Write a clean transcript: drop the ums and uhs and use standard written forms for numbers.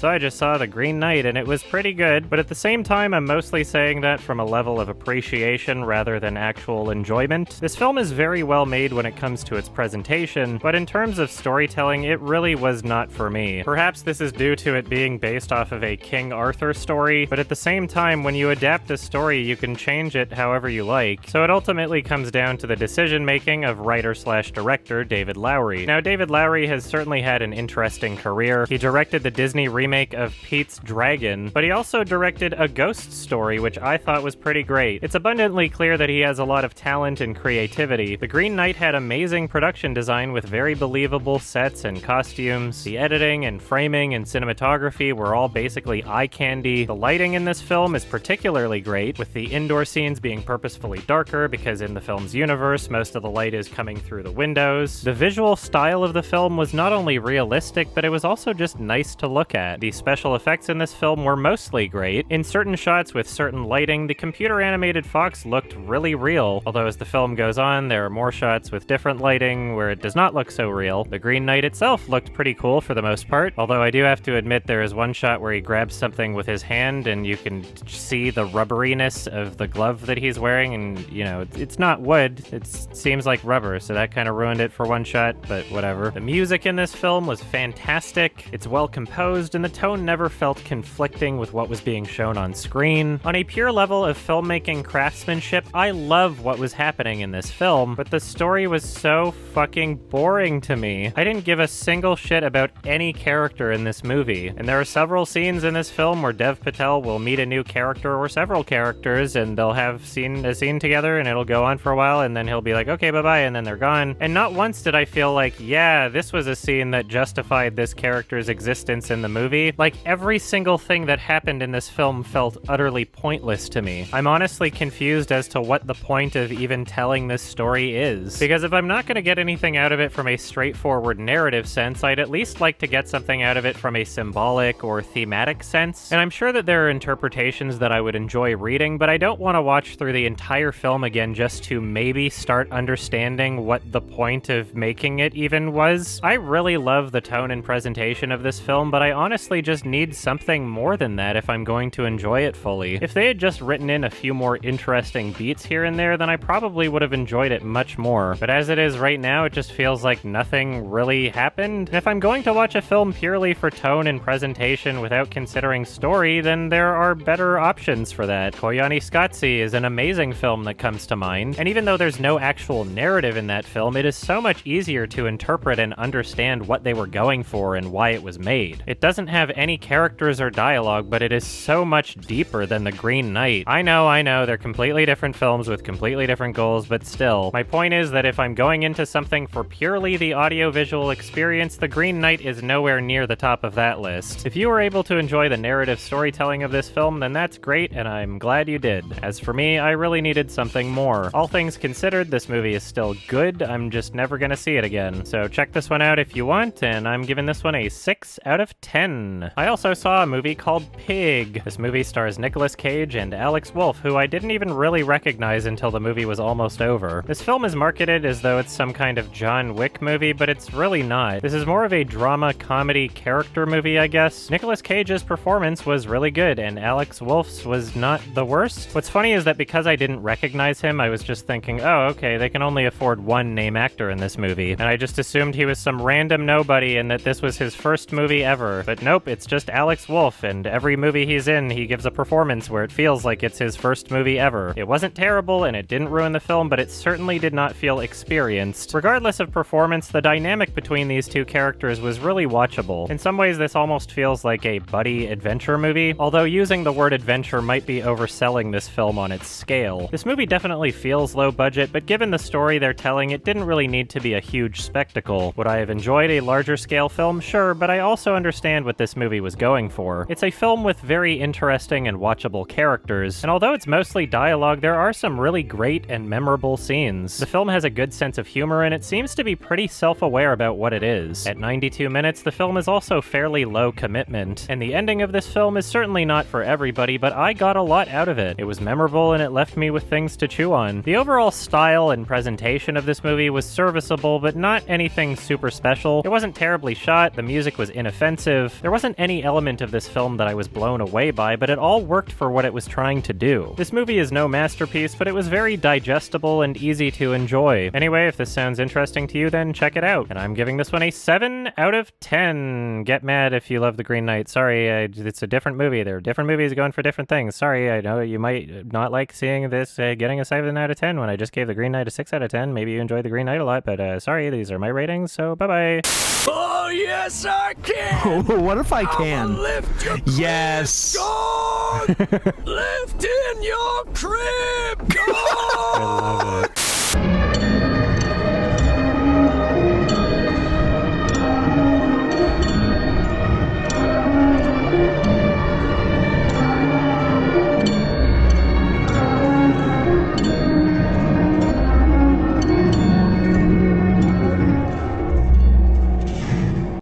So I just saw The Green Knight and it was pretty good, but at the same time I'm mostly saying that from a level of appreciation rather than actual enjoyment. This film is very well made when it comes to its presentation, but in terms of storytelling, it really was not for me. Perhaps this is due to it being based off of a King Arthur story, but at the same time, when you adapt a story, you can change it however you like, so it ultimately comes down to the decision-making of writer/director David Lowery. Now, David Lowery has certainly had an interesting career. He directed the Disney remake of Pete's Dragon, but he also directed A Ghost Story, which I thought was pretty great. It's abundantly clear that he has a lot of talent and creativity. The Green Knight had amazing production design with very believable sets and costumes. The editing and framing and cinematography were all basically eye candy. The lighting in this film is particularly great, with the indoor scenes being purposefully darker because in the film's universe, most of the light is coming through the windows. The visual style of the film was not only realistic, but it was also just nice to look at. The special effects in this film were mostly great. In certain shots with certain lighting, the computer-animated fox looked really real, although as the film goes on, there are more shots with different lighting where it does not look so real. The Green Knight itself looked pretty cool for the most part, although I do have to admit there is one shot where he grabs something with his hand and you can see the rubberiness of the glove that he's wearing, and, you know, it's not wood, it seems like rubber, so that kind of ruined it for one shot, but whatever. The music in this film was fantastic, it's well composed, and the tone never felt conflicting with what was being shown on screen. On a pure level of filmmaking craftsmanship, I love what was happening in this film, but the story was so fucking boring to me. I didn't give a single shit about any character in this movie, and there are several scenes in this film where Dev Patel will meet a new character or several characters, and they'll have a scene together, and it'll go on for a while, and then he'll be like, okay, bye-bye, and then they're gone. And not once did I feel like, yeah, this was a scene that justified this character's existence in the movie. Like, every single thing that happened in this film felt utterly pointless to me. I'm honestly confused as to what the point of even telling this story is. Because if I'm not going to get anything out of it from a straightforward narrative sense, I'd at least like to get something out of it from a symbolic or thematic sense. And I'm sure that there are interpretations that I would enjoy reading, but I don't want to watch through the entire film again just to maybe start understanding what the point of making it even was. I really love the tone and presentation of this film, but I honestly just need something more than that if I'm going to enjoy it fully. If they had just written in a few more interesting beats here and there, then I probably would have enjoyed it much more. But as it is right now, it just feels like nothing really happened. And if I'm going to watch a film purely for tone and presentation without considering story, then there are better options for that. Koyaanisqatsi is an amazing film that comes to mind, and even though there's no actual narrative in that film, it is so much easier to interpret and understand what they were going for and why it was made. It doesn't have any characters or dialogue, but it is so much deeper than The Green Knight. I know, they're completely different films with completely different goals, but still. My point is that if I'm going into something for purely the audio-visual experience, The Green Knight is nowhere near the top of that list. If you were able to enjoy the narrative storytelling of this film, then that's great, and I'm glad you did. As for me, I really needed something more. All things considered, this movie is still good, I'm just never gonna see it again. So check this one out if you want, and I'm giving this one a 6 out of 10. I also saw a movie called Pig. This movie stars Nicolas Cage and Alex Wolff, who I didn't even really recognize until the movie was almost over. This film is marketed as though it's some kind of John Wick movie, but it's really not. This is more of a drama, comedy, character movie, I guess. Nicolas Cage's performance was really good, and Alex Wolff's was not the worst. What's funny is that because I didn't recognize him, I was just thinking, oh, okay, they can only afford one name actor in this movie, and I just assumed he was some random nobody and that this was his first movie ever. But nope, it's just Alex Wolff, and every movie he's in, he gives a performance where it feels like it's his first movie ever. It wasn't terrible, and it didn't ruin the film, but it certainly did not feel experienced. Regardless of performance, the dynamic between these two characters was really watchable. In some ways, this almost feels like a buddy adventure movie, although using the word adventure might be overselling this film on its scale. This movie definitely feels low budget, but given the story they're telling, it didn't really need to be a huge spectacle. Would I have enjoyed a larger scale film? Sure, but I also understand what this movie was going for. It's a film with very interesting and watchable characters, and although it's mostly dialogue, there are some really great and memorable scenes. The film has a good sense of humor, and it seems to be pretty self-aware about what it is. At 92 minutes, the film is also fairly low commitment, and the ending of this film is certainly not for everybody, but I got a lot out of it. It was memorable, and it left me with things to chew on. The overall style and presentation of this movie was serviceable, but not anything super special. It wasn't terribly shot, the music was inoffensive, there There wasn't any element of this film that I was blown away by, but it all worked for what it was trying to do. This movie is no masterpiece, but it was very digestible and easy to enjoy. Anyway, if this sounds interesting to you, then check it out. And I'm giving this one a 7 out of 10. Get mad if you love The Green Knight. Sorry, it's a different movie. There are different movies going for different things. Sorry, I know you might not like seeing this getting a 7 out of 10 when I just gave The Green Knight a 6 out of 10. Maybe you enjoyed The Green Knight a lot, but sorry, these are my ratings, so bye-bye. Oh, yes, I can! What if I can? Lift your Yes! God! Lift in your crib, God! I love it.